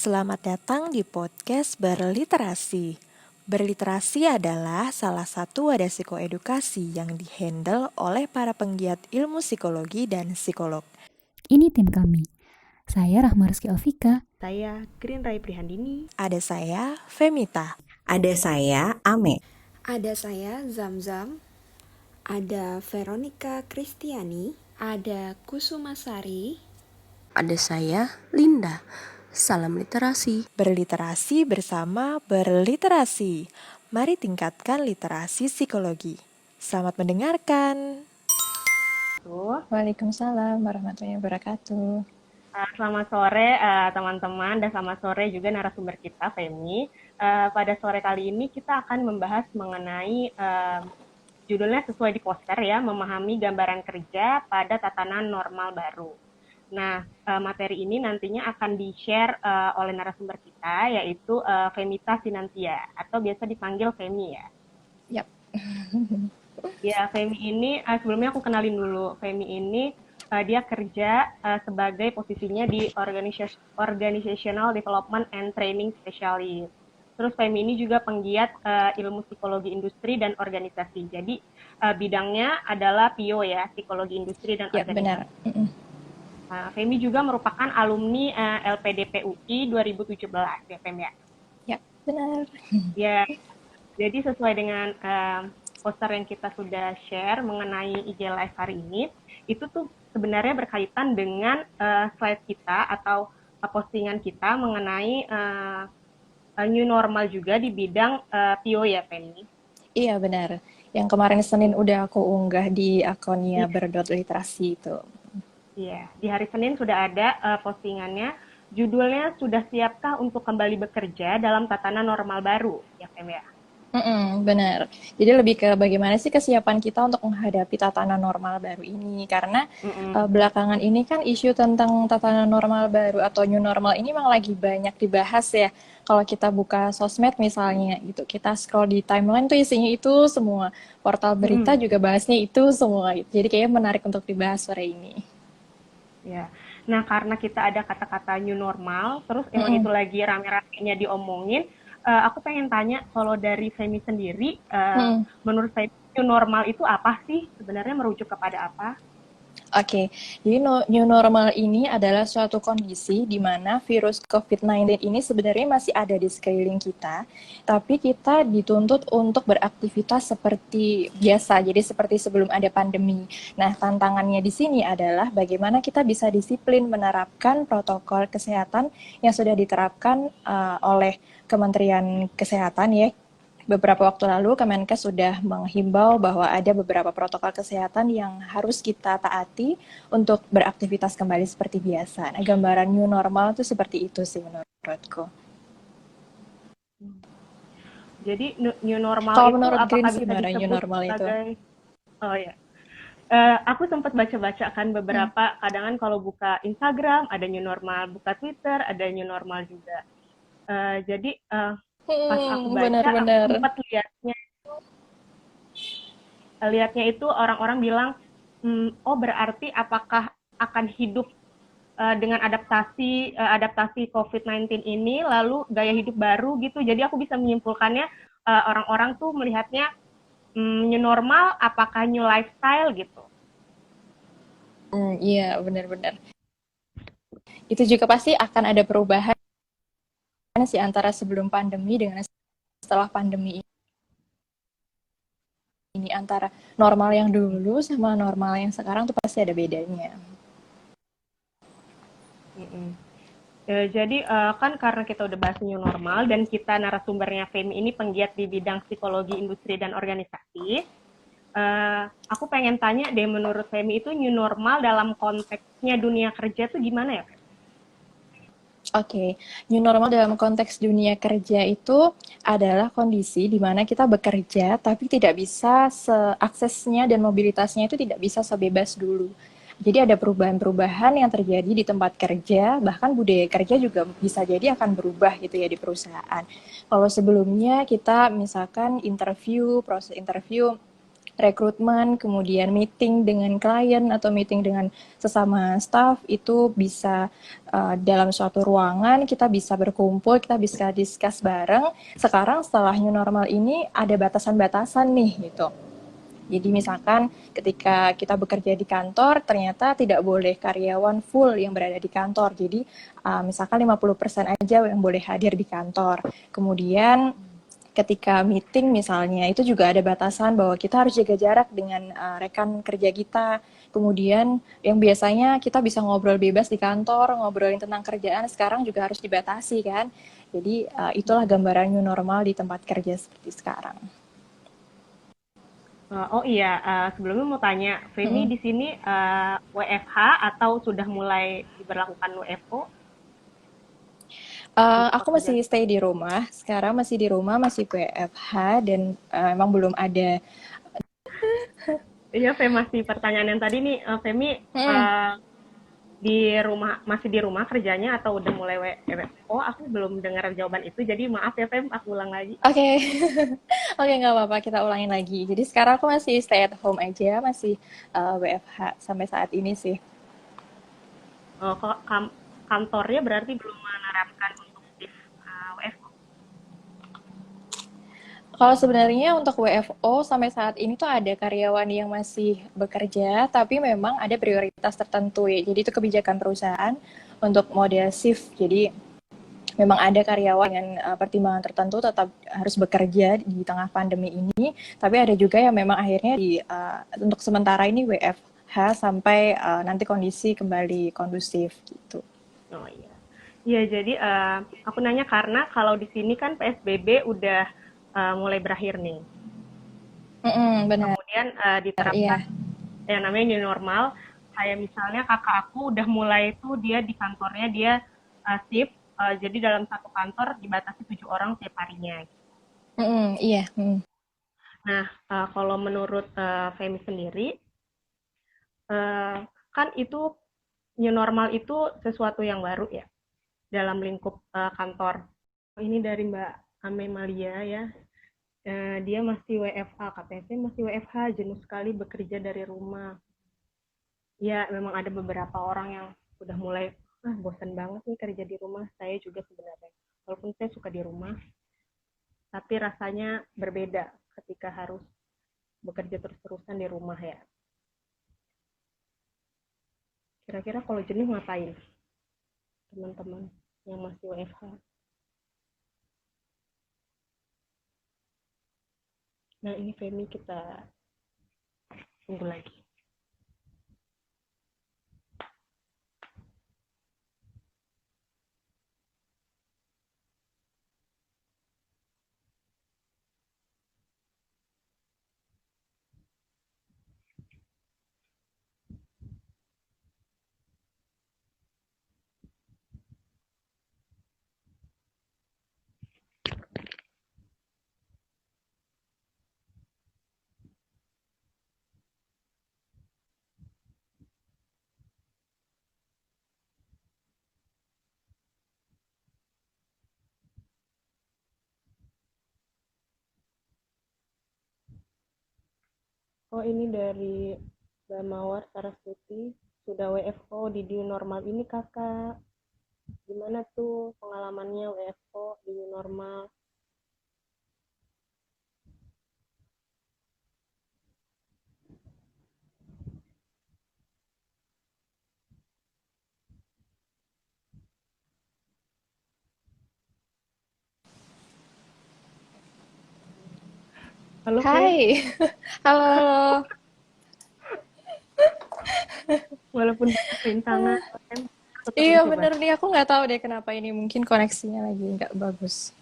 Selamat datang di podcast Berliterasi. Berliterasi adalah salah satu wadah psikoedukasi yang dihandle oleh para penggiat ilmu psikologi dan psikolog. Ini tim kami. Saya Rahma Rizky Alfika. Saya Green Rai Prihandini. Ada saya, Femita. Ada saya, Ame. Ada saya, Zamzam. Ada Veronica Kristiani. Ada Kusuma Sari. Ada saya, Linda. Salam literasi. Berliterasi bersama Berliterasi. Mari tingkatkan literasi psikologi. Selamat mendengarkan. Waalaikumsalam warahmatullahi wabarakatuh. Selamat sore teman-teman dan selamat sore juga narasumber kita, Femi. Pada sore kali ini kita akan membahas mengenai judulnya sesuai di poster ya, memahami gambaran kerja pada tatanan normal baru. Nah, materi ini nantinya akan di-share oleh narasumber kita, yaitu Femita Sinantia, atau biasa dipanggil Femi ya. Yap. Ya, Femi ini, sebelumnya aku kenalin dulu. Femi ini, dia kerja sebagai posisinya di Organizational Development and Training Specialist. Terus Femi ini juga penggiat ilmu psikologi industri dan organisasi. Jadi, bidangnya adalah PIO ya, psikologi industri dan organisasi. Benar. Femi juga merupakan alumni LPDP UI 2017 ya, Femi ya? Ya, benar. Ya, jadi sesuai dengan poster yang kita sudah share mengenai IG Live hari ini, itu tuh sebenarnya berkaitan dengan slide kita atau postingan kita mengenai new normal juga di bidang PIO ya, Femi? Iya, benar. Yang kemarin Senin udah aku unggah di akunnya ber.literasi itu. Iya, di hari Senin sudah ada postingannya. Judulnya, sudah siapkah untuk kembali bekerja dalam tatanan normal baru, ya Fem ya? Benar. Jadi lebih ke bagaimana sih kesiapan kita untuk menghadapi tatanan normal baru ini. Karena belakangan ini kan isu tentang tatanan normal baru atau new normal ini memang lagi banyak dibahas ya. Kalau kita buka sosmed misalnya gitu, kita scroll di timeline tuh isinya itu semua. Portal berita juga bahasnya itu semua. Gitu. Jadi kayaknya menarik untuk dibahas sore ini. Ya, nah karena kita ada kata-kata new normal, terus emang itu lagi rame-ramenya diomongin, aku pengen tanya kalau dari Femi sendiri, menurut saya new normal itu apa sih? Sebenarnya merujuk kepada apa? Oke, jadi new normal ini adalah suatu kondisi di mana virus COVID-19 ini sebenarnya masih ada di sekeliling kita, tapi kita dituntut untuk beraktivitas seperti biasa, jadi seperti sebelum ada pandemi. Nah, tantangannya di sini adalah bagaimana kita bisa disiplin menerapkan protokol kesehatan yang sudah diterapkan oleh Kementerian Kesehatan ya. Beberapa waktu lalu Kemenkes sudah menghimbau bahwa ada beberapa protokol kesehatan yang harus kita taati untuk beraktivitas kembali seperti biasa. Nah, gambaran new normal itu seperti itu sih menurutku. Jadi new normal kalau itu menurut apakah Green bisa gimana disebut new normal sebagai... itu? Oh ya, aku sempat baca-baca kan beberapa, kadang kan kalau buka Instagram ada new normal, buka Twitter ada new normal juga. Jadi pas aku baca, aku sempat lihatnya itu orang-orang bilang, oh berarti apakah akan hidup dengan adaptasi COVID-19 ini, lalu gaya hidup baru gitu. Jadi aku bisa menyimpulkannya orang-orang tuh melihatnya new normal, apakah new lifestyle gitu. Iya, benar-benar. Itu juga pasti akan ada perubahan sih antara sebelum pandemi dengan setelah pandemi ini, antara normal yang dulu sama normal yang sekarang tuh pasti ada bedanya. Jadi kan karena kita udah bahas new normal dan kita narasumbernya Femi ini penggiat di bidang psikologi industri dan organisasi, aku pengen tanya deh, menurut Femi itu new normal dalam konteksnya dunia kerja tuh gimana ya? Oke, new normal dalam konteks dunia kerja itu adalah kondisi di mana kita bekerja tapi tidak bisa aksesnya dan mobilitasnya itu tidak bisa sebebas dulu. Jadi ada perubahan-perubahan yang terjadi di tempat kerja, bahkan budaya kerja juga bisa jadi akan berubah gitu ya di perusahaan. Kalau sebelumnya kita misalkan proses interview rekrutmen, kemudian meeting dengan klien atau meeting dengan sesama staff itu bisa dalam suatu ruangan, kita bisa berkumpul, kita bisa discuss bareng. Sekarang setelah new normal ini ada batasan-batasan nih gitu. Jadi misalkan ketika kita bekerja di kantor, ternyata tidak boleh karyawan full yang berada di kantor. Jadi misalkan 50% aja yang boleh hadir di kantor. Kemudian ketika meeting misalnya, itu juga ada batasan bahwa kita harus jaga jarak dengan rekan kerja kita. Kemudian yang biasanya kita bisa ngobrol bebas di kantor, ngobrolin tentang kerjaan, sekarang juga harus dibatasi kan. Jadi itulah gambaran new normal di tempat kerja seperti sekarang. Oh iya, sebelumnya mau tanya, Femi di sini WFH atau sudah mulai diberlakukan WFO? Aku masih stay di rumah, sekarang masih di rumah, masih WFH, dan emang belum ada. Iya, Femi, masih pertanyaan yang tadi nih, Femi di rumah, masih di rumah kerjanya atau udah mulai WFO? Aku belum dengar jawaban itu, jadi maaf ya Femi, aku ulang lagi. Oke, oke, nggak apa-apa, kita ulangin lagi. Jadi sekarang aku masih stay at home aja, masih WFH sampai saat ini sih. Kok kantornya berarti belum menerapkan untuk shift WFO? Kalau sebenarnya untuk WFO sampai saat ini tuh ada karyawan yang masih bekerja, tapi memang ada prioritas tertentu ya. Jadi itu kebijakan perusahaan untuk model shift. Jadi memang ada karyawan dengan pertimbangan tertentu tetap harus bekerja di tengah pandemi ini, tapi ada juga yang memang akhirnya untuk sementara ini WFH sampai nanti kondisi kembali kondusif gitu. Oh iya. Iya, jadi aku nanya karena kalau di sini kan PSBB udah mulai berakhir nih. Benar. Kemudian diterapkan yang namanya new normal. Kayak misalnya kakak aku udah mulai tuh dia di kantornya dia shift, jadi dalam satu kantor dibatasi 7 orang tiap harinya. Iya. Nah, kalau menurut Femi sendiri, kan itu new normal itu sesuatu yang baru ya dalam lingkup kantor. Ini dari Mbak Ame Malia ya. Dia masih WFH, katanya saya masih WFH, jenuh sekali bekerja dari rumah. Ya, memang ada beberapa orang yang udah mulai, bosan banget nih kerja di rumah. Saya juga sebenarnya, walaupun saya suka di rumah, tapi rasanya berbeda ketika harus bekerja terus-terusan di rumah ya. Kira-kira kalau jenuh ngapain, teman-teman yang masih WFH? Nah, ini Femi kita tunggu lagi. Oh, ini dari Mbak Mawar Saraswati, sudah WFO di new normal ini kakak. Gimana tuh pengalamannya WFO di new normal? Halo, Hai, halo. Walaupun banyak rintangan, Iya bener nih, aku nggak tahu deh kenapa ini, mungkin koneksinya lagi nggak bagus.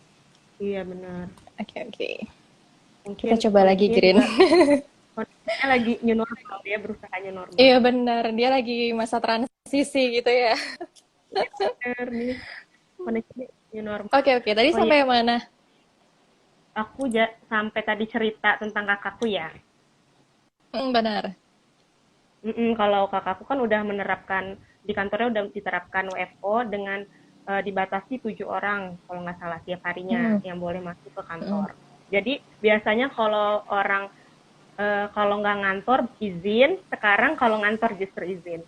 Iya benar. Oke. Mungkin Kita coba lagi, Green. Koneksinya lagi new normal, dia berusaha new normal. Iya benar, dia lagi masa transisi gitu ya. Iya benar nih, koneksinya new normal. Oke, tadi sampai mana? Aku sampai tadi cerita tentang kakakku ya. Benar. Kalau kakakku kan udah menerapkan, di kantornya udah diterapkan WFO dengan dibatasi 7 orang kalau nggak salah tiap harinya yang boleh masuk ke kantor. Jadi biasanya kalau orang kalau nggak ngantor izin, sekarang kalau ngantor justru izin.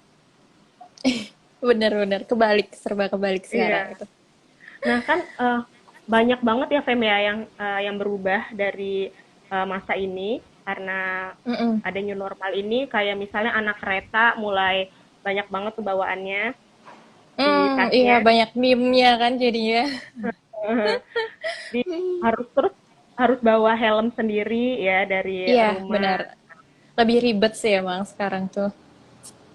Bener-bener kebalik, serba kebalik sekarang Iya. itu. Nah kan banyak banget ya Fem ya yang berubah dari masa ini karena Mm-mm. ada new normal ini, kayak misalnya anak kereta mulai banyak banget tuh bawaannya di Iya tasnya. banyak meme-nya kan jadinya. Di, harus bawa helm sendiri ya dari Iya, benar. rumah. Lebih ribet sih emang sekarang tuh.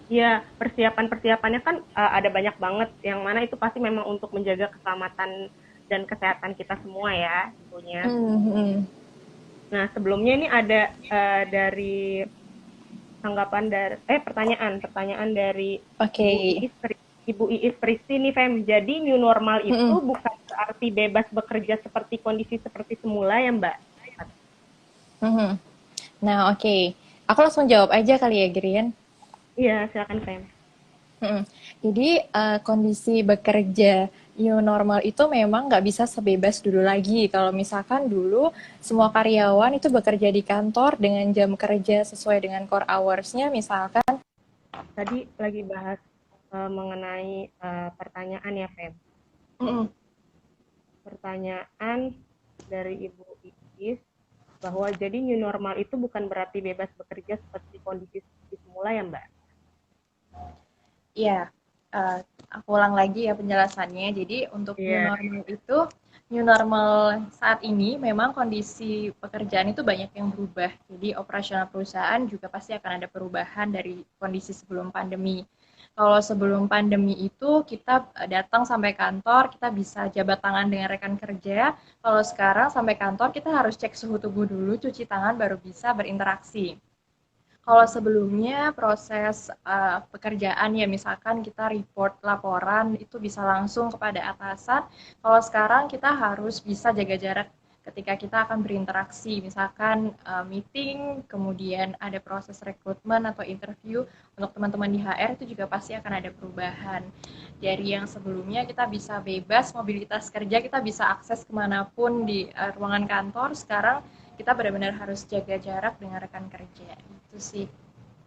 Ya, persiapan-persiapannya kan ada banyak banget, yang mana itu pasti memang untuk menjaga keselamatan dan kesehatan kita semua ya, tentunya. Mhm. Nah, sebelumnya ini ada dari tanggapan dari pertanyaan dari Oke. Ibu Iis Pristi nih, Fem. Jadi new normal itu Mhm. bukan berarti bebas bekerja seperti kondisi seperti semula ya, Mbak? Mhm. Nah, oke. Aku langsung jawab aja kali ya, Grian. Iya, silakan, Fem. Jadi kondisi bekerja new normal itu memang nggak bisa sebebas dulu lagi. Kalau misalkan dulu semua karyawan itu bekerja di kantor dengan jam kerja sesuai dengan core hours-nya, misalkan. Tadi lagi bahas mengenai pertanyaan ya, Fem. Mm-mm. Pertanyaan dari Ibu Iis bahwa jadi new normal itu bukan berarti bebas bekerja seperti kondisi seperti semula ya, Mbak? Iya, eh, aku ulang lagi ya penjelasannya. Jadi untuk new Iya. normal itu, new normal saat ini memang kondisi pekerjaan itu banyak yang berubah. Jadi operasional perusahaan juga pasti akan ada perubahan dari kondisi sebelum pandemi. Kalau sebelum pandemi itu kita datang sampai kantor, kita bisa jabat tangan dengan rekan kerja. Kalau sekarang sampai kantor kita harus cek suhu tubuh dulu, cuci tangan baru bisa berinteraksi. Kalau sebelumnya proses pekerjaan ya misalkan kita report laporan itu bisa langsung kepada atasan. Kalau sekarang kita harus bisa jaga jarak ketika kita akan berinteraksi. Misalkan meeting, kemudian ada proses rekrutmen atau interview untuk teman-teman di HR itu juga pasti akan ada perubahan. Dari yang sebelumnya kita bisa bebas mobilitas kerja, kita bisa akses kemanapun di ruangan kantor. Sekarang kita benar-benar harus jaga jarak dengan rekan kerja. Itu sih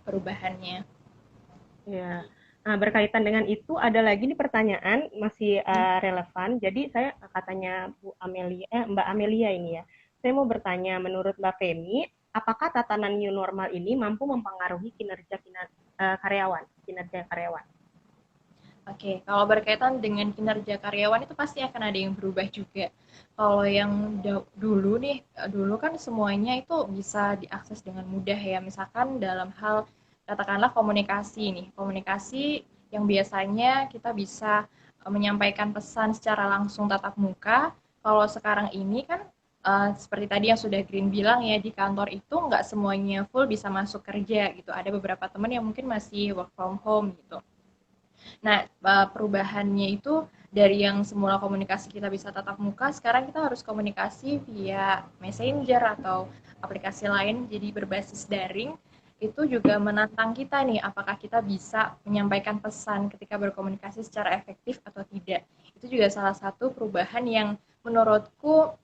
perubahannya. Ya. Nah, berkaitan dengan itu ada lagi nih pertanyaan masih relevan. Jadi saya katanya Mbak Amelia ini ya. Saya mau bertanya, menurut Mbak Femi, apakah tatanan new normal ini mampu mempengaruhi kinerja karyawan? Oke, kalau berkaitan dengan kinerja karyawan itu pasti akan ada yang berubah juga. Kalau yang dulu nih, dulu kan semuanya itu bisa diakses dengan mudah ya. Misalkan dalam hal katakanlah komunikasi nih, komunikasi yang biasanya kita bisa menyampaikan pesan secara langsung tatap muka. Kalau sekarang ini kan seperti tadi yang sudah Green bilang ya, di kantor itu nggak semuanya full bisa masuk kerja gitu. Ada beberapa teman yang mungkin masih work from home gitu. Nah, perubahannya itu dari yang semula komunikasi kita bisa tatap muka, sekarang kita harus komunikasi via Messenger atau aplikasi lain, jadi berbasis daring. Itu juga menantang kita nih, apakah kita bisa menyampaikan pesan ketika berkomunikasi secara efektif atau tidak. Itu juga salah satu perubahan yang menurutku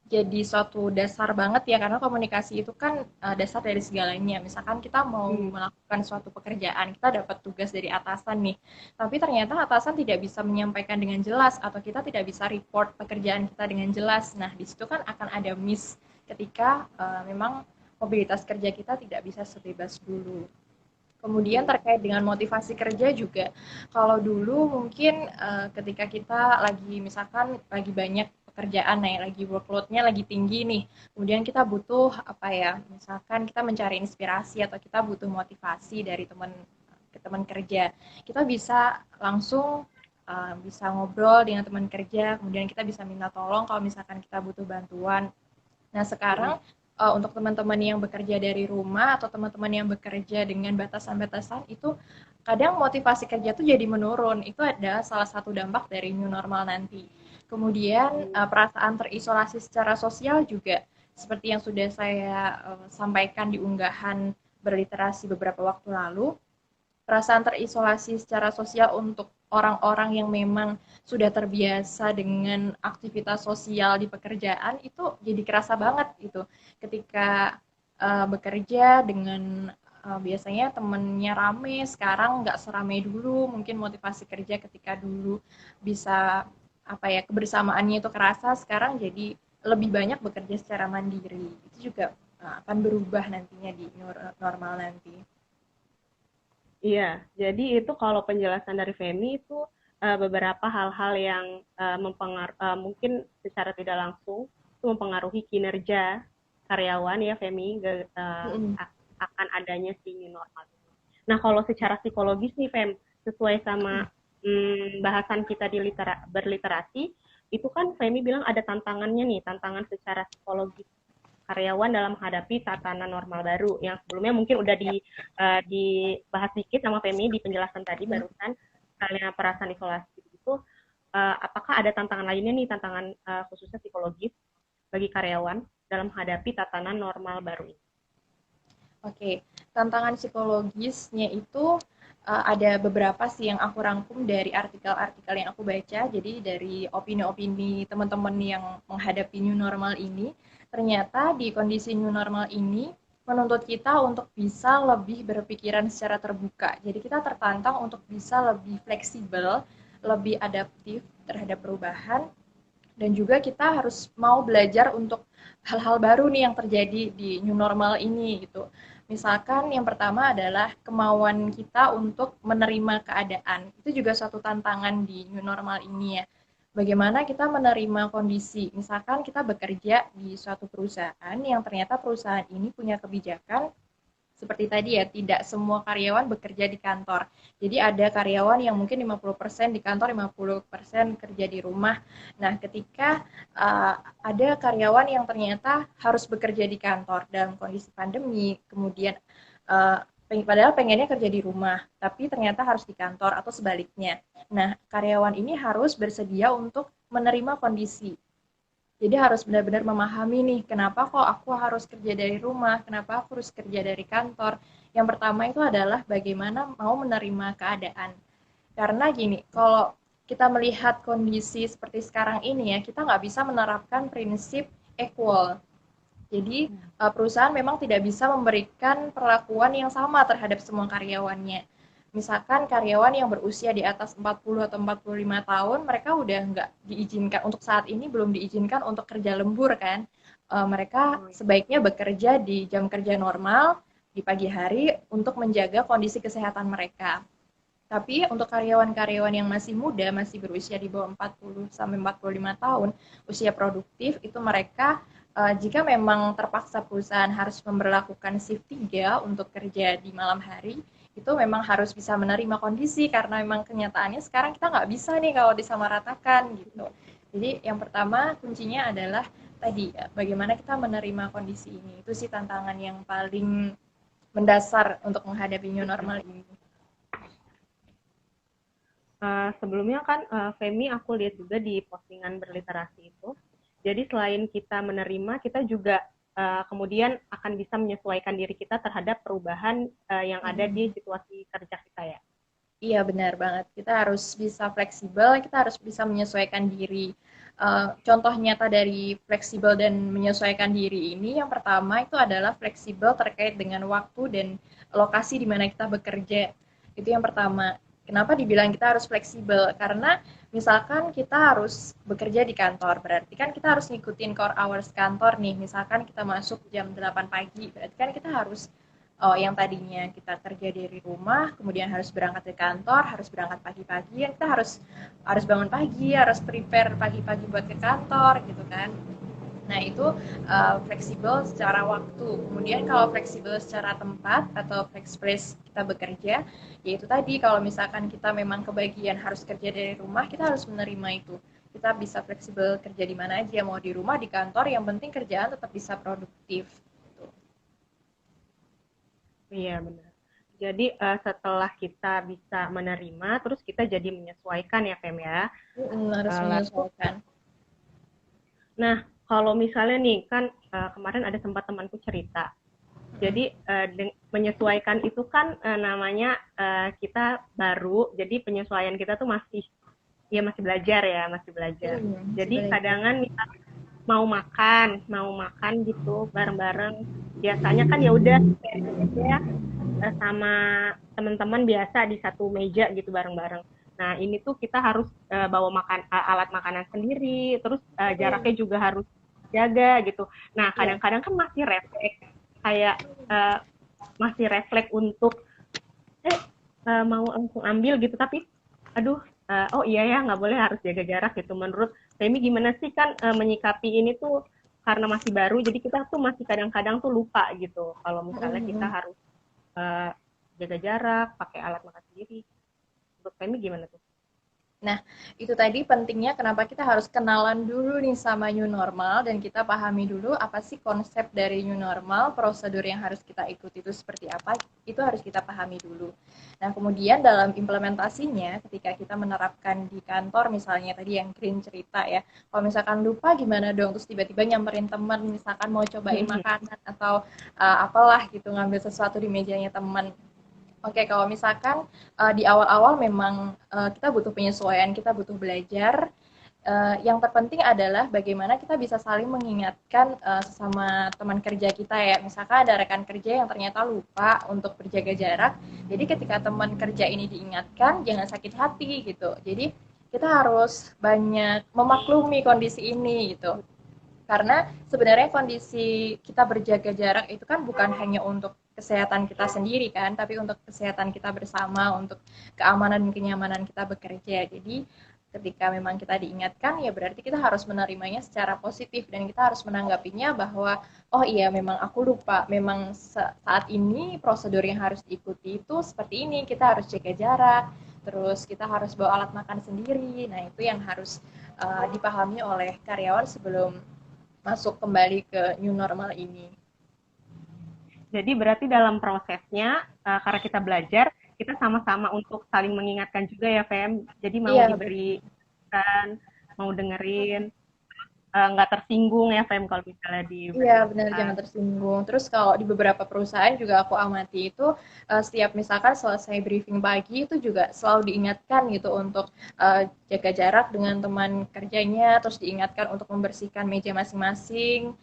jadi suatu dasar banget ya, karena komunikasi itu kan dasar dari segalanya. Misalkan kita mau melakukan suatu pekerjaan, kita dapat tugas dari atasan nih, tapi ternyata atasan tidak bisa menyampaikan dengan jelas atau kita tidak bisa report pekerjaan kita dengan jelas. Nah, di situ kan akan ada miss ketika memang mobilitas kerja kita tidak bisa sebebas dulu. Kemudian terkait dengan motivasi kerja juga, kalau dulu mungkin ketika kita lagi misalkan lagi banyak pekerjaan nih, lagi workload-nya lagi tinggi nih, kemudian kita butuh apa ya, misalkan kita mencari inspirasi atau kita butuh motivasi dari teman kerja, kita bisa langsung bisa ngobrol dengan teman kerja, kemudian kita bisa minta tolong kalau misalkan kita butuh bantuan. Nah, sekarang untuk teman-teman yang bekerja dari rumah atau teman-teman yang bekerja dengan batasan-batasan itu kadang motivasi kerja tuh jadi menurun. Itu ada salah satu dampak dari new normal nanti. Kemudian perasaan terisolasi secara sosial juga seperti yang sudah saya sampaikan di unggahan berliterasi beberapa waktu lalu, perasaan terisolasi secara sosial untuk orang-orang yang memang sudah terbiasa dengan aktivitas sosial di pekerjaan itu jadi kerasa banget gitu. Ketika bekerja dengan biasanya temennya rame, sekarang nggak serame dulu, mungkin motivasi kerja ketika dulu bisa apa ya, kebersamaannya itu kerasa, sekarang jadi lebih banyak bekerja secara mandiri. Itu juga akan berubah nantinya di normal nanti. Iya, jadi itu kalau penjelasan dari Femi itu beberapa hal-hal yang mungkin secara tidak langsung itu mempengaruhi kinerja karyawan ya Femi akan adanya si new normal. Nah kalau secara psikologis nih Fem, sesuai sama bahasan kita di berliterasi, itu kan Femi bilang ada tantangannya nih, tantangan secara psikologis karyawan dalam menghadapi tatanan normal baru yang sebelumnya mungkin udah dibahas sedikit sama Femi di penjelasan tadi barusan kalian perasaan isolasi itu apakah ada tantangan lainnya nih, tantangan khususnya psikologis bagi karyawan dalam menghadapi tatanan normal baru ini? Oke, tantangan psikologisnya itu ada beberapa sih yang aku rangkum dari artikel-artikel yang aku baca. Jadi dari opini-opini teman-teman yang menghadapi new normal ini, ternyata di kondisi new normal ini menuntut kita untuk bisa lebih berpikiran secara terbuka. Jadi kita tertantang untuk bisa lebih fleksibel, lebih adaptif terhadap perubahan, dan juga kita harus mau belajar untuk hal-hal baru nih yang terjadi di new normal ini gitu. Misalkan yang pertama adalah kemauan kita untuk menerima keadaan. Itu juga suatu tantangan di new normal ini ya. Bagaimana kita menerima kondisi. Misalkan kita bekerja di suatu perusahaan yang ternyata perusahaan ini punya kebijakan seperti tadi ya, tidak semua karyawan bekerja di kantor. Jadi ada karyawan yang mungkin 50% di kantor, 50% kerja di rumah. Nah, ketika ada karyawan yang ternyata harus bekerja di kantor dalam kondisi pandemi, kemudian padahal pengennya kerja di rumah, tapi ternyata harus di kantor atau sebaliknya. Nah, karyawan ini harus bersedia untuk menerima kondisi. Jadi harus benar-benar memahami nih, kenapa kok aku harus kerja dari rumah, kenapa aku harus kerja dari kantor. Yang pertama itu adalah bagaimana mau menerima keadaan. Karena gini, kalau kita melihat kondisi seperti sekarang ini ya, kita nggak bisa menerapkan prinsip equal. Jadi perusahaan memang tidak bisa memberikan perlakuan yang sama terhadap semua karyawannya. Misalkan karyawan yang berusia di atas 40 atau 45 tahun, mereka udah nggak diizinkan, untuk saat ini belum diizinkan untuk kerja lembur kan. Mereka sebaiknya bekerja di jam kerja normal, di pagi hari untuk menjaga kondisi kesehatan mereka. Tapi untuk karyawan-karyawan yang masih muda, masih berusia di bawah 40 sampai 45 tahun, usia produktif, itu mereka jika memang terpaksa perusahaan harus memberlakukan shift 3 untuk kerja di malam hari, itu memang harus bisa menerima kondisi karena memang kenyataannya sekarang kita nggak bisa nih kalau disamaratakan gitu. Jadi yang pertama kuncinya adalah tadi bagaimana kita menerima kondisi ini. Itu sih tantangan yang paling mendasar untuk menghadapi new normal ini. Sebelumnya kan Femi aku lihat juga di postingan berliterasi itu. Jadi selain kita menerima, kita juga kemudian akan bisa menyesuaikan diri kita terhadap perubahan yang ada di situasi kerja kita ya. Iya benar banget, kita harus bisa fleksibel, kita harus bisa menyesuaikan diri. Contoh nyata dari fleksibel dan menyesuaikan diri ini, yang pertama itu adalah fleksibel terkait dengan waktu dan lokasi di mana kita bekerja. Itu yang pertama. Kenapa dibilang kita harus fleksibel? Karena misalkan kita harus bekerja di kantor, berarti kan kita harus ngikutin core hours kantor nih. Misalkan kita masuk jam 8 pagi, berarti kan kita harus yang tadinya kita kerja dari rumah, kemudian harus berangkat ke kantor, harus berangkat pagi-pagi, kita harus bangun pagi, harus prepare pagi-pagi buat ke kantor gitu kan. Nah itu fleksibel secara waktu. Kemudian kalau fleksibel secara tempat atau flex place kita bekerja, yaitu tadi kalau misalkan kita memang kebagian harus kerja dari rumah, kita harus menerima itu. Kita bisa fleksibel kerja di mana aja, mau di rumah, di kantor, yang penting kerjaan tetap bisa produktif. Gitu. Iya benar. Jadi setelah kita bisa menerima, terus kita jadi menyesuaikan ya Fem ya. Harus menyesuaikan. Nah kalau misalnya nih kan kemarin ada sempat temanku cerita. Jadi menyesuaikan itu kan namanya kita baru, jadi penyesuaian kita tuh masih belajar ya, masih belajar. Jadi kadangan mau makan gitu bareng-bareng. Biasanya kan ya udah ya sama teman-teman biasa di satu meja gitu bareng-bareng. Nah, ini tuh kita harus bawa alat makanan sendiri, terus jaraknya juga harus jaga gitu. Nah, kadang-kadang kan masih refleks kayak masih refleks untuk mau langsung ambil gitu, tapi aduh, oh iya ya nggak boleh, harus jaga jarak gitu. Menurut Femi gimana sih, kan menyikapi ini tuh karena masih baru, jadi kita tuh masih kadang-kadang tuh lupa gitu kalau misalnya kita harus eh, jaga jarak, pakai alat makan sendiri. Menurut Femi gimana tuh? Nah, itu tadi pentingnya kenapa kita harus kenalan dulu nih sama new normal dan kita pahami dulu apa sih konsep dari new normal, prosedur yang harus kita ikuti itu seperti apa, itu harus kita pahami dulu. Nah, kemudian dalam implementasinya ketika kita menerapkan di kantor misalnya tadi yang Green cerita ya, kalau misalkan lupa gimana dong, terus tiba-tiba nyamperin teman misalkan mau cobain makanan atau apalah gitu, ngambil sesuatu di mejanya teman. Oke, kalau misalkan di awal-awal memang kita butuh penyesuaian, kita butuh belajar. Yang terpenting adalah bagaimana kita bisa saling mengingatkan sesama teman kerja kita ya. Misalkan ada rekan kerja yang ternyata lupa untuk berjaga jarak. Jadi ketika teman kerja ini diingatkan, jangan sakit hati gitu. Jadi kita harus banyak memaklumi kondisi ini gitu. Karena sebenarnya kondisi kita berjaga jarak itu kan bukan hanya untuk kesehatan kita sendiri kan, tapi untuk kesehatan kita bersama, untuk keamanan dan kenyamanan kita bekerja. Jadi ketika memang kita diingatkan, ya berarti kita harus menerimanya secara positif dan kita harus menanggapinya bahwa oh iya memang aku lupa, memang saat ini prosedur yang harus diikuti itu seperti ini, kita harus jaga jarak, terus kita harus bawa alat makan sendiri. Nah itu yang harus dipahami oleh karyawan sebelum masuk kembali ke new normal ini. Jadi berarti dalam prosesnya, karena kita belajar, kita sama-sama untuk saling mengingatkan juga ya, Fem. Jadi mau diberikan, mau dengerin, nggak tersinggung ya, Fem, kalau misalnya di. Iya, benar, jangan tersinggung. Terus kalau di beberapa perusahaan juga aku amati itu, setiap misalkan selesai briefing pagi itu juga selalu diingatkan gitu untuk jaga jarak dengan teman kerjanya, terus diingatkan untuk membersihkan meja masing-masing.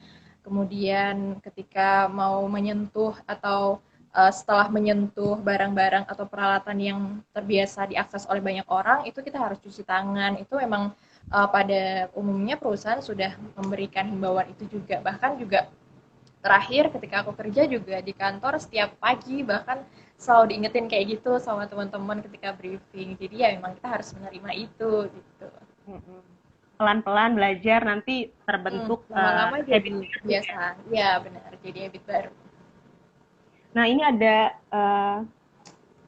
Kemudian ketika mau menyentuh atau setelah menyentuh barang-barang atau peralatan yang terbiasa diakses oleh banyak orang, itu kita harus cuci tangan. Itu memang pada umumnya perusahaan sudah memberikan himbauan itu juga. Bahkan juga terakhir ketika aku kerja juga di kantor setiap pagi bahkan selalu diingetin kayak gitu sama teman-teman ketika briefing. Jadi ya memang kita harus menerima itu gitu. Pelan-pelan belajar nanti terbentuk lama-lama jadi biasa. Iya benar, jadi habit baru. Nah ini ada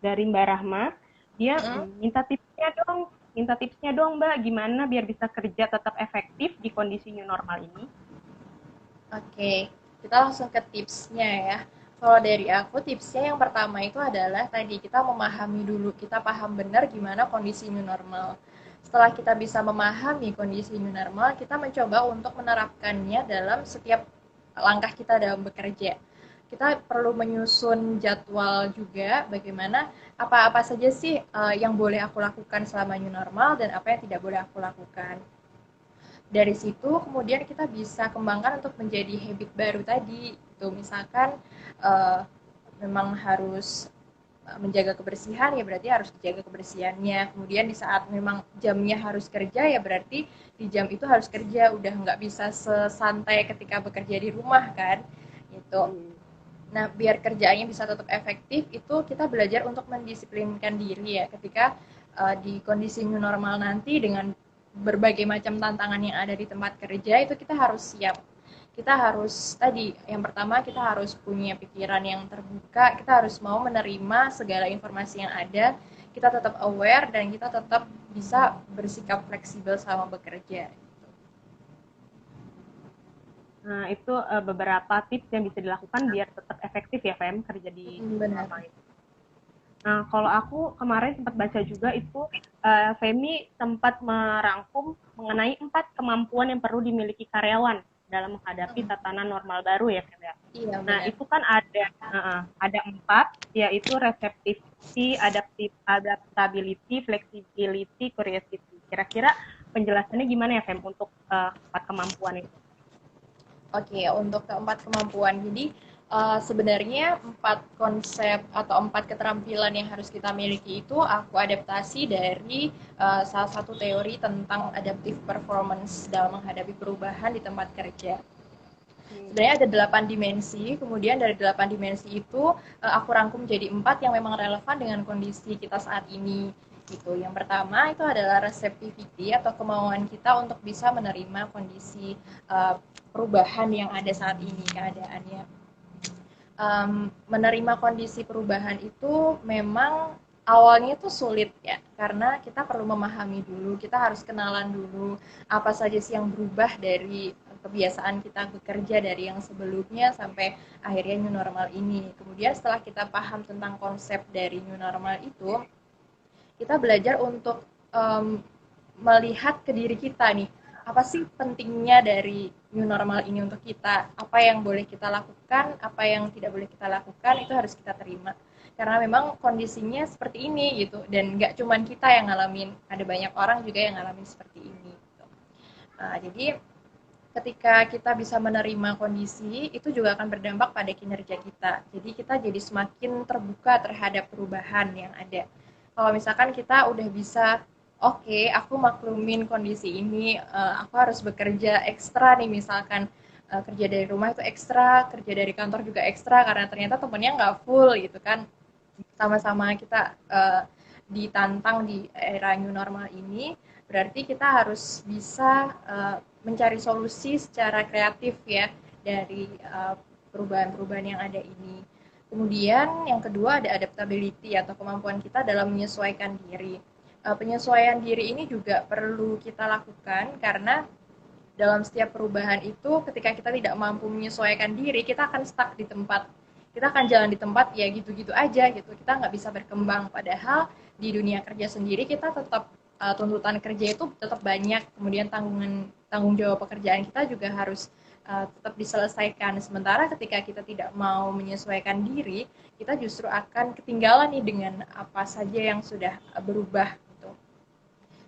dari Mbak Rahma, dia minta tipsnya dong Mbak, gimana biar bisa kerja tetap efektif di kondisi new normal ini. Oke, kita langsung ke tipsnya ya. Kalau dari aku, tipsnya yang pertama itu adalah tadi kita memahami dulu, kita paham benar gimana kondisi new normal. Setelah kita bisa memahami kondisi new normal, kita mencoba untuk menerapkannya dalam setiap langkah kita dalam bekerja. Kita perlu menyusun jadwal juga bagaimana apa-apa saja sih yang boleh aku lakukan selama new normal dan apa yang tidak boleh aku lakukan. Dari situ kemudian kita bisa kembangkan untuk menjadi habit baru tadi. Itu misalkan memang harus menjaga kebersihan, ya berarti harus dijaga kebersihannya. Kemudian di saat memang jamnya harus kerja, ya berarti di jam itu harus kerja, udah nggak bisa sesantai ketika bekerja di rumah kan gitu. Nah biar kerjaannya bisa tetap efektif, itu kita belajar untuk mendisiplinkan diri ya ketika di kondisi new normal nanti dengan berbagai macam tantangan yang ada di tempat kerja, itu kita harus siap. Kita harus tadi, yang pertama kita harus punya pikiran yang terbuka, kita harus mau menerima segala informasi yang ada, kita tetap aware dan kita tetap bisa bersikap fleksibel sama bekerja. Nah itu beberapa tips yang bisa dilakukan biar tetap efektif ya Fem kerja di normal itu. Nah kalau aku kemarin sempat baca juga itu Femi sempat merangkum mengenai 4 kemampuan yang perlu dimiliki karyawan dalam menghadapi tatanan normal baru ya Fem ya. Iya, nah itu kan ada 4, yaitu receptivity, adaptability, flexibility, curiosity. Kira-kira penjelasannya gimana ya Fem untuk 4 kemampuan itu? Oke, untuk keempat kemampuan. Jadi sebenarnya 4 konsep atau 4 keterampilan yang harus kita miliki itu aku adaptasi dari salah satu teori tentang adaptive performance dalam menghadapi perubahan di tempat kerja. Sebenarnya ada 8 dimensi, kemudian dari 8 dimensi itu aku rangkum jadi 4 yang memang relevan dengan kondisi kita saat ini. Gitu. Yang pertama itu adalah receptivity atau kemauan kita untuk bisa menerima kondisi perubahan yang ada saat ini keadaannya. Menerima kondisi perubahan itu memang awalnya itu sulit ya, karena kita perlu memahami dulu, kita harus kenalan dulu apa saja sih yang berubah dari kebiasaan kita bekerja dari yang sebelumnya sampai akhirnya new normal ini. Kemudian setelah kita paham tentang konsep dari new normal itu, kita belajar untuk melihat ke diri kita nih, apa sih pentingnya dari new normal ini untuk kita, apa yang boleh kita lakukan, apa yang tidak boleh kita lakukan, itu harus kita terima. Karena memang kondisinya seperti ini gitu, dan nggak cuma kita yang ngalamin, ada banyak orang juga yang ngalamin seperti ini. Gitu. Nah, jadi ketika kita bisa menerima kondisi, itu juga akan berdampak pada kinerja kita. Jadi kita jadi semakin terbuka terhadap perubahan yang ada. Kalau misalkan kita udah bisa, oke, aku maklumin kondisi ini, aku harus bekerja ekstra nih, misalkan kerja dari rumah itu ekstra, kerja dari kantor juga ekstra, karena ternyata temennya nggak full gitu kan. Sama-sama kita ditantang di era new normal ini, berarti kita harus bisa mencari solusi secara kreatif ya dari perubahan-perubahan yang ada ini. Kemudian yang kedua ada adaptability atau kemampuan kita dalam menyesuaikan diri. Penyesuaian diri ini juga perlu kita lakukan karena dalam setiap perubahan itu ketika kita tidak mampu menyesuaikan diri, kita akan stuck di tempat. Kita akan jalan di tempat ya gitu-gitu aja gitu. Kita nggak bisa berkembang. Padahal di dunia kerja sendiri kita tetap tuntutan kerja itu tetap banyak. Kemudian tanggung jawab pekerjaan kita juga harus tetap diselesaikan. Sementara ketika kita tidak mau menyesuaikan diri, kita justru akan ketinggalan nih dengan apa saja yang sudah berubah. Gitu.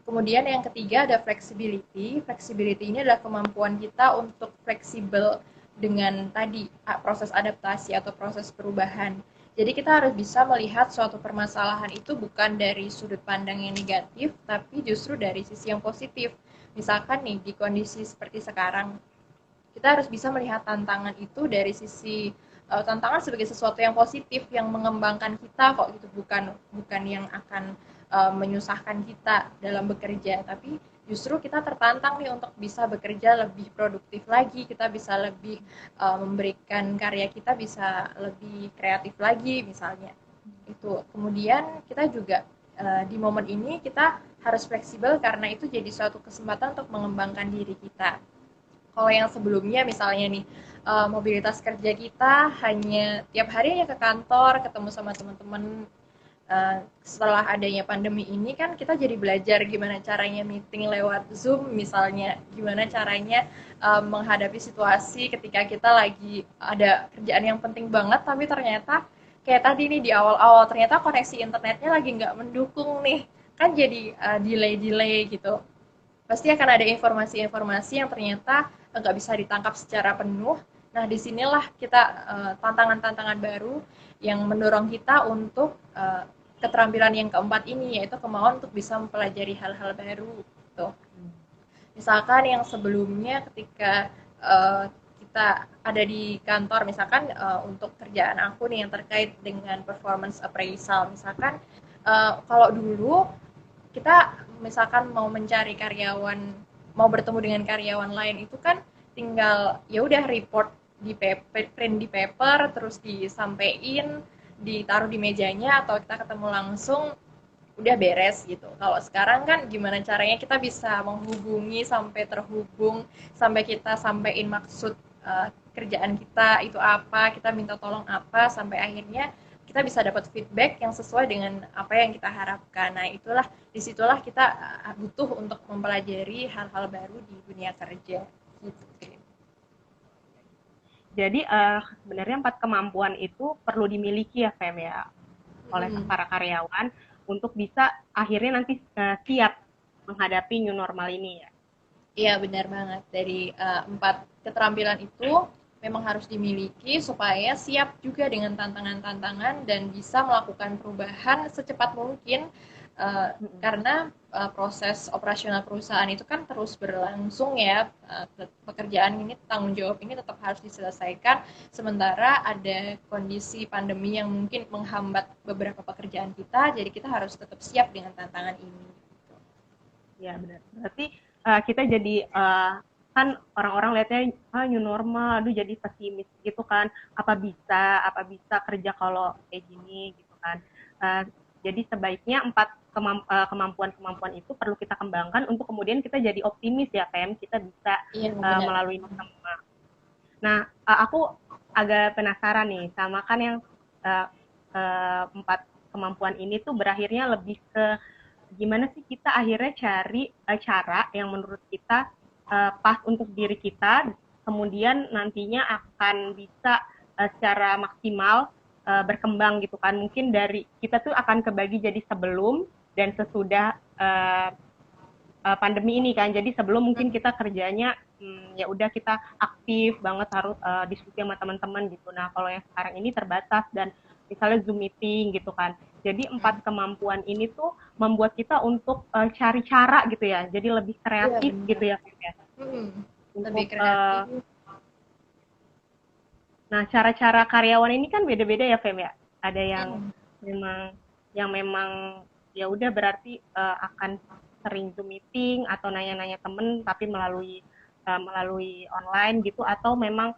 Kemudian yang ketiga ada flexibility. Flexibility ini adalah kemampuan kita untuk fleksibel dengan tadi proses adaptasi atau proses perubahan. Jadi kita harus bisa melihat suatu permasalahan itu bukan dari sudut pandang yang negatif, tapi justru dari sisi yang positif. Misalkan nih di kondisi seperti sekarang, kita harus bisa melihat tantangan itu dari sisi tantangan sebagai sesuatu yang positif yang mengembangkan kita kok gitu, bukan yang akan menyusahkan kita dalam bekerja, tapi justru kita tertantang nih untuk bisa bekerja lebih produktif lagi, kita bisa lebih memberikan karya kita bisa lebih kreatif lagi misalnya. Itu. Kemudian kita juga di momen ini kita harus fleksibel karena itu jadi suatu kesempatan untuk mengembangkan diri kita. Kalau yang sebelumnya misalnya nih mobilitas kerja kita hanya tiap hari hanya ke kantor, ketemu sama teman-teman. Setelah adanya pandemi ini kan kita jadi belajar gimana caranya meeting lewat Zoom misalnya, gimana caranya menghadapi situasi ketika kita lagi ada kerjaan yang penting banget tapi ternyata kayak tadi nih di awal-awal ternyata koneksi internetnya lagi nggak mendukung nih, kan jadi delay gitu. Pasti akan ada informasi-informasi yang ternyata nggak bisa ditangkap secara penuh. Nah, disinilah kita tantangan-tantangan baru yang mendorong kita untuk keterampilan yang keempat ini, yaitu kemauan untuk bisa mempelajari hal-hal baru. Gitu. Misalkan yang sebelumnya ketika kita ada di kantor, misalkan untuk kerjaan aku nih yang terkait dengan performance appraisal, misalkan kalau dulu kita misalkan mau mencari karyawan, mau bertemu dengan karyawan lain itu kan tinggal ya udah report di paper, print di paper, terus disampaikan, ditaruh di mejanya atau kita ketemu langsung udah beres gitu. Kalau sekarang kan gimana caranya kita bisa menghubungi sampai terhubung, sampai kita sampaikan maksud kerjaan kita itu apa, kita minta tolong apa, sampai akhirnya kita bisa dapat feedback yang sesuai dengan apa yang kita harapkan. Nah, disitulah kita butuh untuk mempelajari hal-hal baru di dunia kerja. Gitu. Jadi sebenarnya 4 kemampuan itu perlu dimiliki ya Fem ya oleh para karyawan untuk bisa akhirnya nanti siap menghadapi new normal ini ya. Iya, benar banget. Dari empat keterampilan itu memang harus dimiliki supaya siap juga dengan tantangan-tantangan dan bisa melakukan perubahan secepat mungkin, eh, karena proses operasional perusahaan itu kan terus berlangsung ya. Pekerjaan ini, tanggung jawab ini tetap harus diselesaikan, sementara ada kondisi pandemi yang mungkin menghambat beberapa pekerjaan kita, jadi kita harus tetap siap dengan tantangan ini. Ya benar. Berarti kita jadi kan orang-orang lihatnya new normal, aduh jadi pesimis gitu kan. Apa bisa kerja kalau kayak gini gitu kan. Uh, jadi sebaiknya kemampuan-kemampuan itu perlu kita kembangkan untuk kemudian kita jadi optimis ya, Pem. Kita bisa Iya, benar. melalui semua. Nah, aku agak penasaran nih sama kan yang empat kemampuan ini tuh berakhirnya lebih ke gimana sih kita akhirnya cari cara yang menurut kita pas untuk diri kita, kemudian nantinya akan bisa secara maksimal berkembang gitu kan. Mungkin dari kita tuh akan kebagi jadi sebelum dan sesudah pandemi ini kan. Jadi sebelum mungkin kita kerjanya ya udah kita aktif banget harus diskusi sama teman-teman gitu. Nah, kalau yang sekarang ini terbatas dan misalnya Zoom meeting gitu kan. Jadi 4 kemampuan ini tuh membuat kita untuk cari cara gitu ya. Jadi lebih kreatif gitu ya. Lebih kreatif. Nah, cara-cara karyawan ini kan beda-beda ya, Fem ya. Ada yang memang ya udah berarti akan sering Zoom meeting atau nanya-nanya temen tapi melalui online gitu, atau memang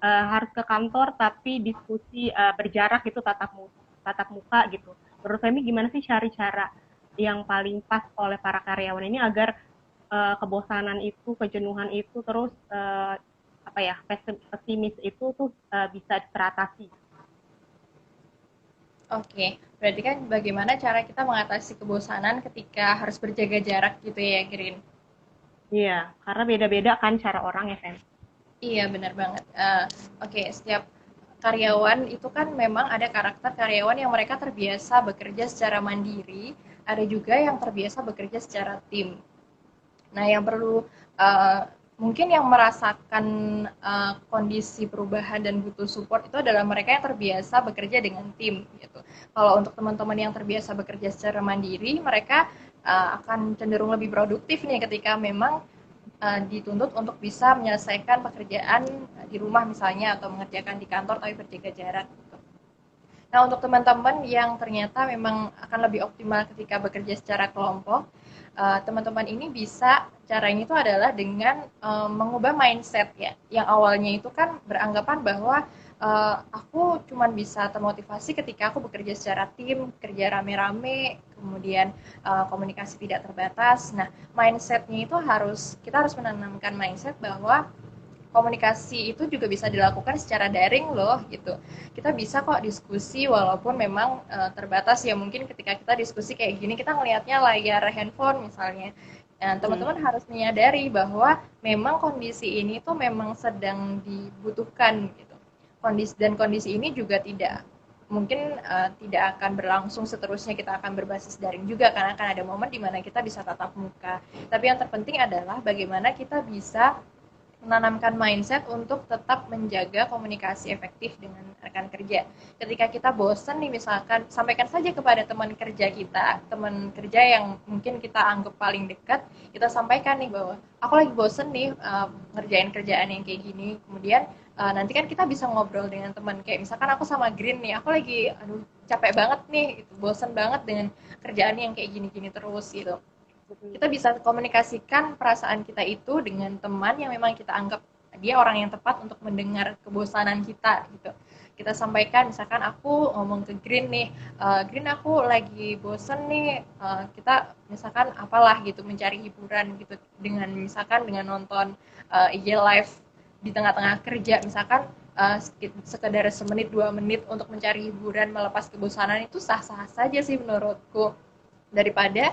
harus ke kantor tapi diskusi berjarak gitu, tatap muka gitu. Menurut Femi gimana sih cari cara yang paling pas oleh para karyawan ini agar kebosanan itu, kejenuhan itu, terus pesimis itu tuh bisa teratasi? Oke, berarti kan bagaimana cara kita mengatasi kebosanan ketika harus berjaga jarak gitu ya, Green? Iya, karena beda-beda kan cara orang ya, Fem. Iya, benar banget. Oke, setiap karyawan itu kan memang ada karakter karyawan yang mereka terbiasa bekerja secara mandiri, ada juga yang terbiasa bekerja secara tim. Nah, yang perlu mungkin yang merasakan kondisi perubahan dan butuh support itu adalah mereka yang terbiasa bekerja dengan tim gitu. Kalau untuk teman-teman yang terbiasa bekerja secara mandiri, mereka akan cenderung lebih produktif nih ketika memang dituntut untuk bisa menyelesaikan pekerjaan di rumah misalnya atau mengerjakan di kantor tapi berjaga jarak gitu. Nah, untuk teman-teman yang ternyata memang akan lebih optimal ketika bekerja secara kelompok, teman-teman ini bisa, caranya itu adalah dengan mengubah mindset ya. Yang awalnya itu kan beranggapan bahwa aku cuma bisa termotivasi ketika aku bekerja secara tim, kerja rame-rame, kemudian komunikasi tidak terbatas. Nah, mindsetnya itu kita harus menanamkan mindset bahwa komunikasi itu juga bisa dilakukan secara daring loh gitu. Kita bisa kok diskusi walaupun memang terbatas ya, mungkin ketika kita diskusi kayak gini kita ngelihatnya layar handphone misalnya. Nah, teman-teman harus menyadari bahwa memang kondisi ini tuh memang sedang dibutuhkan gitu. Kondisi ini juga tidak mungkin tidak akan berlangsung seterusnya, kita akan berbasis daring juga karena akan ada momen di mana kita bisa tatap muka. Tapi yang terpenting adalah bagaimana kita bisa menanamkan mindset untuk tetap menjaga komunikasi efektif dengan rekan kerja. Ketika kita bosan nih misalkan, sampaikan saja kepada teman kerja kita, teman kerja yang mungkin kita anggap paling dekat, kita sampaikan nih bahwa aku lagi bosan nih ngerjain kerjaan yang kayak gini. Kemudian nanti kan kita bisa ngobrol dengan teman, kayak misalkan aku sama Green nih, aku lagi capek banget nih, bosan banget dengan kerjaan yang kayak gini-gini terus gitu. Kita bisa komunikasikan perasaan kita itu dengan teman yang memang kita anggap dia orang yang tepat untuk mendengar kebosanan kita gitu. Kita sampaikan, misalkan aku ngomong ke Green nih, Green aku lagi bosen nih, kita misalkan apalah gitu, mencari hiburan gitu, dengan misalkan dengan nonton IG live di tengah-tengah kerja, misalkan sekedar semenit 2 menit untuk mencari hiburan melepas kebosanan, itu sah-sah saja sih menurutku, daripada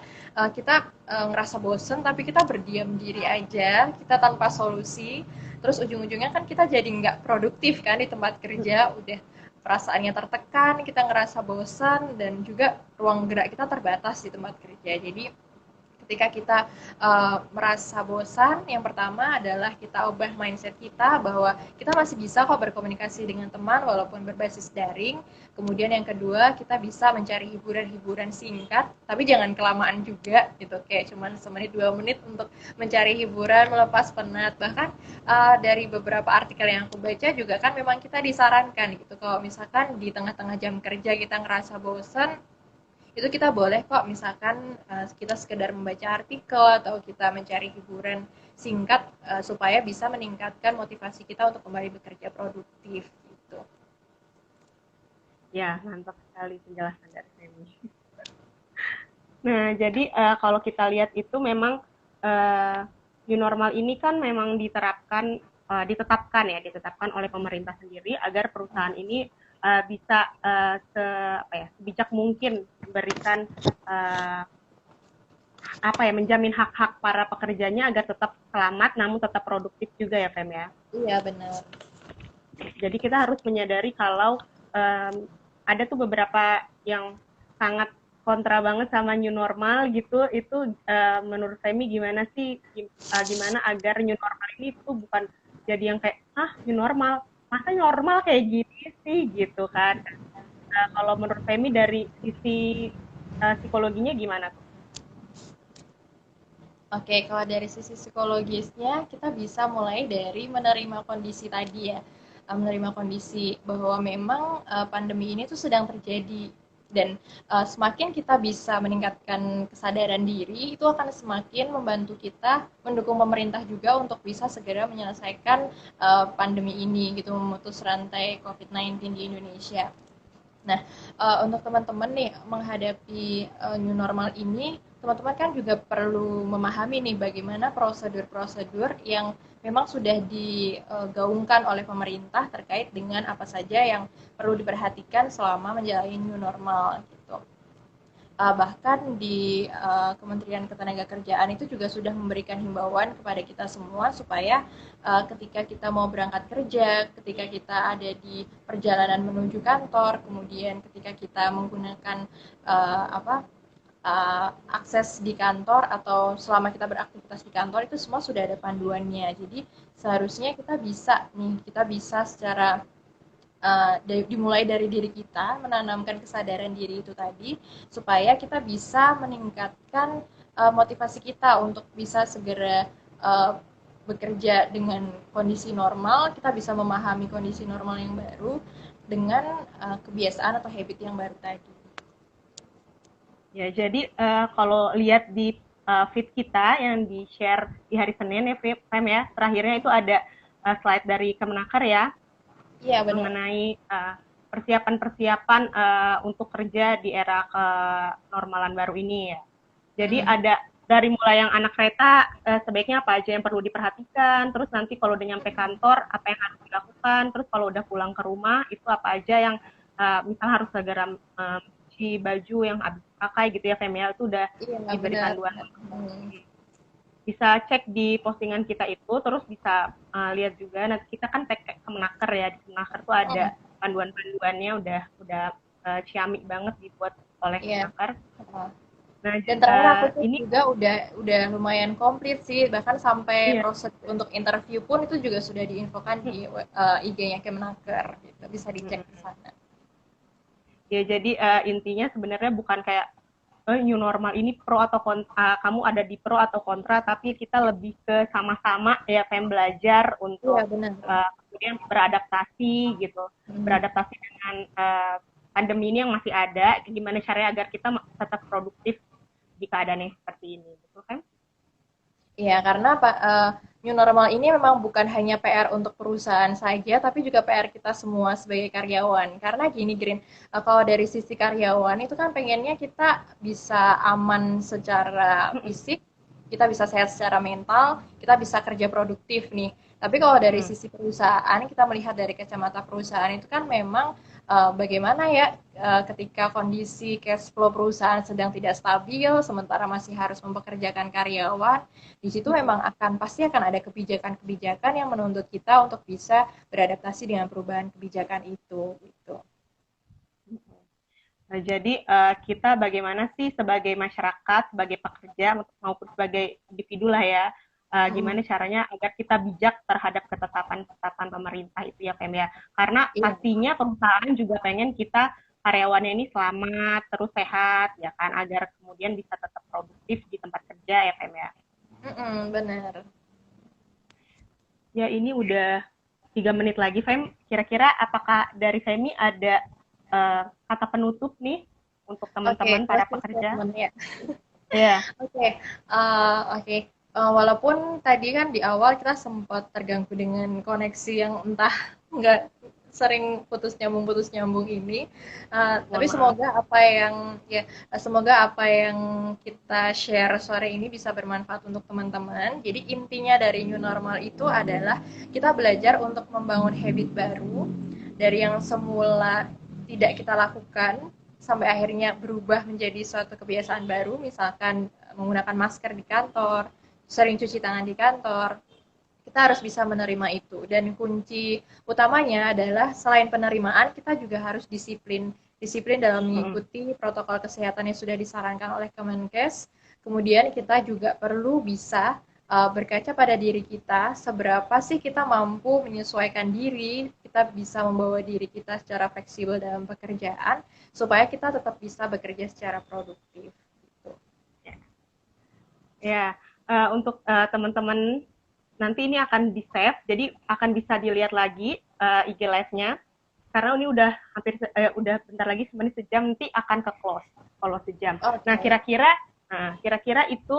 kita ngerasa bosen tapi kita berdiam diri aja, kita tanpa solusi, terus ujung-ujungnya kan kita jadi nggak produktif kan di tempat kerja, udah perasaannya tertekan, kita ngerasa bosan, dan juga ruang gerak kita terbatas di tempat kerja. Jadi Ketika kita merasa bosan, yang pertama adalah kita ubah mindset kita bahwa kita masih bisa kok berkomunikasi dengan teman walaupun berbasis daring. Kemudian yang kedua, kita bisa mencari hiburan-hiburan singkat, tapi jangan kelamaan juga gitu, kayak cuman semenit 2 menit untuk mencari hiburan, melepas penat. Bahkan dari beberapa artikel yang aku baca juga kan memang kita disarankan gitu, kalau misalkan di tengah-tengah jam kerja kita ngerasa bosan, itu kita boleh kok misalkan kita sekedar membaca artikel atau kita mencari hiburan singkat supaya bisa meningkatkan motivasi kita untuk kembali bekerja produktif gitu. Ya, mantap sekali penjelasan dari Femi. Nah, jadi kalau kita lihat itu memang new normal ini kan memang ditetapkan oleh pemerintah sendiri agar perusahaan ini bisa sebijak mungkin memberikan menjamin hak-hak para pekerjanya agar tetap selamat namun tetap produktif juga ya Fem ya. Iya benar. Jadi kita harus menyadari kalau ada tuh beberapa yang sangat kontra banget sama new normal gitu. Itu menurut Femi gimana sih, gimana agar new normal ini tuh bukan jadi yang kayak new normal, masa normal kayak gini sih gitu kan. Kalau menurut Femi dari sisi psikologinya gimana tuh? Oke, kalau dari sisi psikologisnya kita bisa mulai dari menerima kondisi tadi ya. Menerima kondisi bahwa memang pandemi ini tuh sedang terjadi, dan semakin kita bisa meningkatkan kesadaran diri, itu akan semakin membantu kita mendukung pemerintah juga untuk bisa segera menyelesaikan pandemi ini gitu, memutus rantai COVID-19 di Indonesia. Nah, untuk teman-teman nih menghadapi new normal ini, teman-teman kan juga perlu memahami nih bagaimana prosedur-prosedur yang memang sudah digaungkan oleh pemerintah terkait dengan apa saja yang perlu diperhatikan selama menjalani new normal gitu. Bahkan di Kementerian Ketenagakerjaan itu juga sudah memberikan himbauan kepada kita semua supaya ketika kita mau berangkat kerja, ketika kita ada di perjalanan menuju kantor, kemudian ketika kita menggunakan akses di kantor atau selama kita beraktivitas di kantor, itu semua sudah ada panduannya. Jadi seharusnya kita bisa secara dimulai dari diri kita, menanamkan kesadaran diri itu tadi, supaya kita bisa meningkatkan motivasi kita untuk bisa segera bekerja dengan kondisi normal. Kita bisa memahami kondisi normal yang baru dengan kebiasaan atau habit yang baru tadi. Ya, jadi kalau lihat di feed kita yang di-share di hari Senin ya, Fem ya, terakhirnya itu ada slide dari Kemenaker ya, mengenai persiapan-persiapan untuk kerja di era kenormalan baru ini ya. Jadi ada dari mulai yang anak kereta sebaiknya apa aja yang perlu diperhatikan, terus nanti kalau udah nyampe kantor apa yang harus dilakukan, terus kalau udah pulang ke rumah itu apa aja yang misalnya harus segera cuci baju yang habis pakai gitu ya Fem ya, itu udah diberi panduan. Bisa cek di postingan kita itu, terus bisa lihat juga nanti kita kan tag Kemenaker ya, di Kemenaker tuh ada panduan-panduannya udah ciamik banget dibuat oleh Kemenaker. Nah, dan terakhir aku ini juga udah lumayan komplit sih, bahkan sampai proses untuk interview pun itu juga sudah diinfokan di IG-nya Kemenaker gitu, bisa dicek di sana. Ya, jadi intinya sebenarnya bukan kayak new normal ini pro atau kontra, kamu ada di pro atau kontra, tapi kita lebih ke sama-sama ya pengen belajar untuk kemudian beradaptasi gitu, beradaptasi dengan pandemi ini yang masih ada, gimana caranya agar kita tetap produktif di keadaan yang seperti ini, betul kan? Iya, karena new normal ini memang bukan hanya PR untuk perusahaan saja, tapi juga PR kita semua sebagai karyawan. Karena gini, Green, kalau dari sisi karyawan itu kan pengennya kita bisa aman secara fisik, kita bisa sehat secara mental, kita bisa kerja produktif nih. Tapi kalau dari sisi perusahaan, kita melihat dari kacamata perusahaan itu kan memang bagaimana ya ketika kondisi cash flow perusahaan sedang tidak stabil, sementara masih harus mempekerjakan karyawan, di situ memang pasti akan ada kebijakan-kebijakan yang menuntut kita untuk bisa beradaptasi dengan perubahan kebijakan itu gitu. Jadi kita bagaimana sih sebagai masyarakat, sebagai pekerja maupun sebagai individu lah ya, gimana caranya agar kita bijak terhadap ketetapan-ketetapan pemerintah itu ya Fem ya. Karena Iya. pastinya perusahaan juga pengen kita karyawannya ini selamat, terus sehat ya kan, agar kemudian bisa tetap produktif di tempat kerja ya Fem ya. Benar. Ya ini udah 3 menit lagi Fem. Kira-kira apakah dari Femi ada kata penutup nih untuk teman-teman para closing pekerja? statement ya. Ya. Oke. Walaupun tadi kan di awal kita sempat terganggu dengan koneksi yang entah nggak sering putus nyambung ini, tapi semoga apa yang kita share sore ini bisa bermanfaat untuk teman-teman. Jadi intinya dari new normal itu adalah kita belajar untuk membangun habit baru dari yang semula tidak kita lakukan sampai akhirnya berubah menjadi suatu kebiasaan baru, misalkan menggunakan masker di kantor, sering cuci tangan di kantor. Kita harus bisa menerima itu, dan kunci utamanya adalah selain penerimaan, kita juga harus disiplin dalam mengikuti protokol kesehatan yang sudah disarankan oleh Kemenkes. Kemudian kita juga perlu bisa berkaca pada diri kita, seberapa sih kita mampu menyesuaikan diri, kita bisa membawa diri kita secara fleksibel dalam pekerjaan, supaya kita tetap bisa bekerja secara produktif. Gitu. Ya, untuk teman-teman nanti ini akan di-save, jadi akan bisa dilihat lagi IG live-nya. Karena ini udah hampir udah bentar lagi sebenarnya sejam, nanti akan ke close kalau sejam. Okay. Nah, kira-kira itu